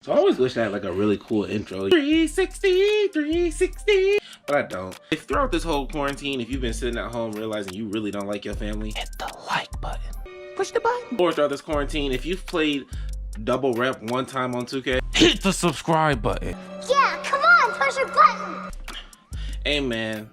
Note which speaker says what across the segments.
Speaker 1: So I always wish I had like a really cool intro. 360, 360, but I don't. If throughout this whole quarantine, if you've been sitting at home realizing you really don't like your family, hit the like button. Push the button. Or throughout this quarantine, if you've played double rep one time on 2K, hit the subscribe button.
Speaker 2: Yeah, come on, push your button.
Speaker 1: Hey man,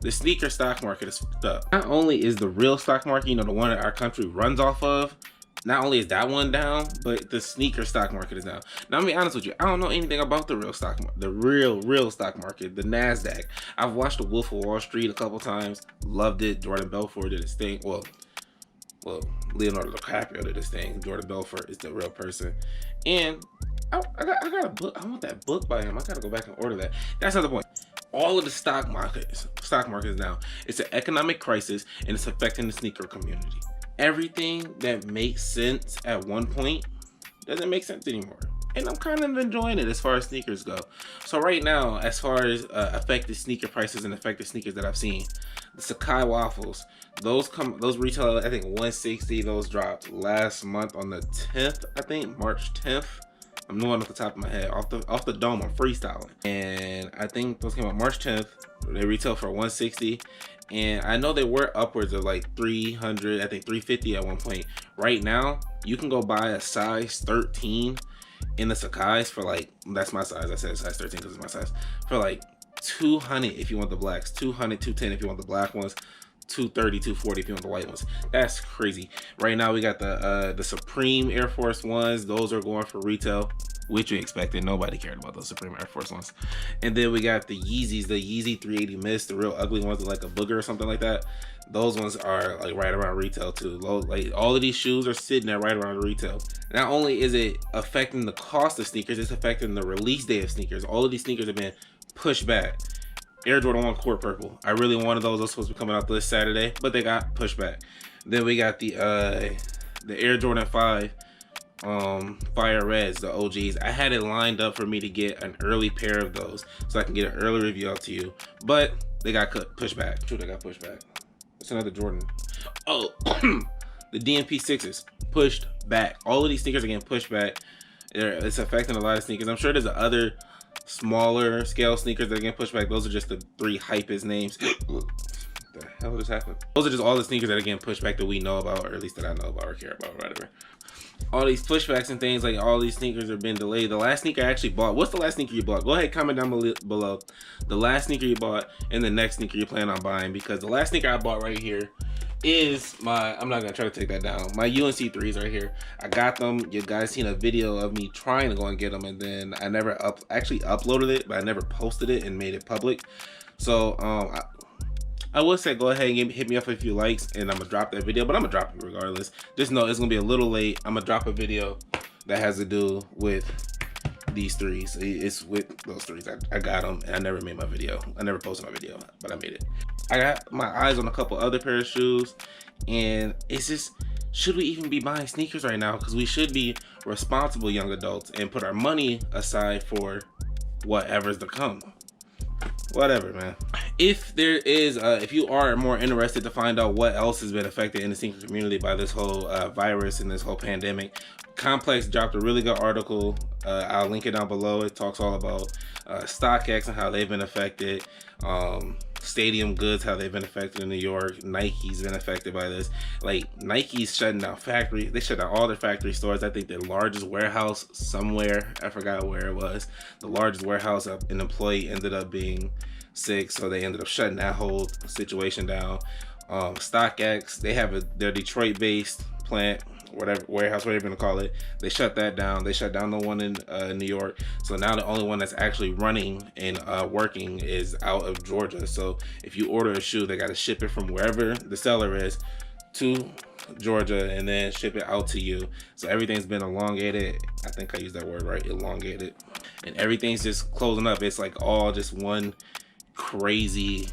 Speaker 1: the sneaker stock market is fucked up. Not only is the real stock market, you know, the one that our country runs off of, not only is that one down, but the sneaker stock market is down. Now, I'm gonna be honest with you, I don't know anything about the real stock market, the real stock market, the NASDAQ. I've watched The Wolf of Wall Street a couple times, loved it. Jordan Belfort did his thing. Well, Leonardo DiCaprio did his thing. Jordan Belfort is the real person. And I got a book. I want that book by him. I gotta go back and order that. That's not the point. All of the stock markets now, it's an economic crisis and it's affecting the sneaker community. Everything that makes sense at one point doesn't make sense anymore. And I'm kind of enjoying it as far as sneakers go. So right now, as far as affected sneaker prices and affected sneakers that I've seen, the Sacai waffles, those retail, I think 160, those dropped last month on the 10th, I think, March 10th. I'm knowing off the top of my head, off the dome, I'm freestyling. And I think those came out March 10th. They retail for 160. And I know they were upwards of like 300, I think 350 at one point. Right now, you can go buy a size 13 in the Sacai's for like, that's my size. I said size 13 because it's my size. For like 200 if you want the blacks, 200, 210 if you want the black ones, 230, 240 if you want the white ones. That's crazy. Right now we got the Supreme Air Force Ones. Those are going for retail, which we expected. Nobody cared about those Supreme Air Force Ones. And then we got the Yeezys, the Yeezy 380 Mist, the real ugly ones with like a booger or something like that. Those ones are like right around retail too. Like all of these shoes are sitting at right around retail. Not only is it affecting the cost of sneakers, it's affecting the release day of sneakers. All of these sneakers have been pushed back. Air Jordan 1 Court Purple. I really wanted those. Those supposed to be coming out this Saturday, but they got pushed back. Then we got the Air Jordan 5 Fire Reds, the OGs. I had it lined up for me to get an early pair of those so I can get an early review out to you, but they got pushed back. True, they got pushed back. It's another Jordan. Oh, the DMP 6s pushed back. All of these sneakers are getting pushed back. It's affecting a lot of sneakers. I'm sure there's other smaller scale sneakers that are getting pushed back. Those are just the three hypest names. What the hell just happened? Those are just all the sneakers that are getting pushed back that we know about, or at least that I know about or care about, or whatever. All these pushbacks and things, like all these sneakers have been delayed. The last sneaker I actually bought, what's the last sneaker you bought? Go ahead, comment down below the last sneaker you bought and the next sneaker you plan on buying, because the last sneaker I bought right here is my, I'm not gonna try to take that down, my UNC 3s right here. I got them. You guys seen a video of me trying to go and get them, and then I never actually uploaded it, but I never posted it and made it public. So I would say go ahead and hit me up if you likes, and I'm gonna drop that video, but I'm gonna drop it regardless. Just know it's gonna be a little late. I'm gonna drop a video that has to do with these 3s. It's with those 3s. I got them, and I never made my video. I never posted my video, but I made it. I got my eyes on a couple other pair of shoes, and it's just, should we even be buying sneakers right now? Because we should be responsible young adults and put our money aside for whatever's to come. Whatever, man. If there is, if you are more interested to find out what else has been affected in the sneaker community by this whole virus and this whole pandemic, Complex dropped a really good article. I'll link it down below. It talks all about StockX and how they've been affected. Stadium Goods, how they've been affected in New York. Nike's been affected by this. Like, Nike's shutting down factories. They shut down all their factory stores. I think their largest warehouse somewhere, I forgot where it was, the largest warehouse, an employee ended up being sick, so they ended up shutting that whole situation down. StockX, they have their Detroit-based plant, whatever warehouse, whatever you're gonna call it, they shut that down. They shut down the one in New York, so now the only one that's actually running and working is out of Georgia. So if you order a shoe, they got to ship it from wherever the seller is to Georgia and then ship it out to you. So everything's been elongated. I think I used that word right, elongated, and everything's just closing up. It's like all just one crazy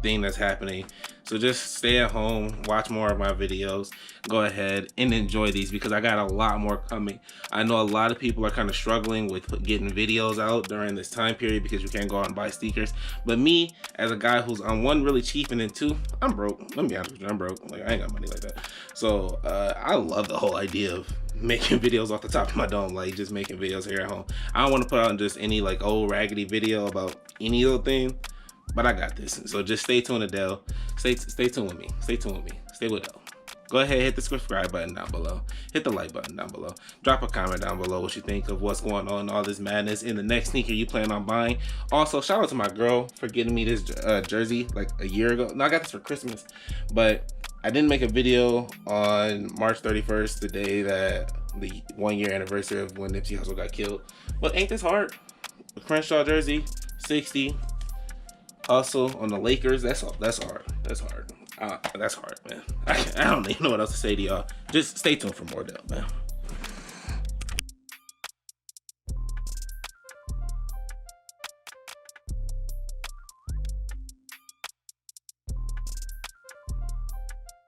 Speaker 1: thing that's happening. So just stay at home, watch more of my videos, go ahead and enjoy these because I got a lot more coming. I know a lot of people are kind of struggling with getting videos out during this time period because you can't go out and buy sneakers. But me, as a guy who's on one, really cheap, and then two, I'm broke. Let me be honest with you, I'm broke. Like, I ain't got money like that. So I love the whole idea of making videos off the top of my dome, like just making videos here at home. I don't want to put out just any like old raggedy video about any little thing, but I got this. So just stay tuned, Adele. Stay tuned with me. Stay tuned with me. Stay with Adele. Go ahead, hit the subscribe button down below. Hit the like button down below. Drop a comment down below what you think of what's going on, all this madness in the next sneaker you plan on buying. Also, shout out to my girl for getting me this jersey like a year ago. No, I got this for Christmas, but I didn't make a video on March 31st, the day that the 1 year anniversary of when Nipsey Hussle got killed. But ain't this hard? The Crenshaw jersey, 60. Hustle on the Lakers, that's hard. That's hard. That's hard, man. I don't even know what else to say to y'all. Just stay tuned for more, though, man.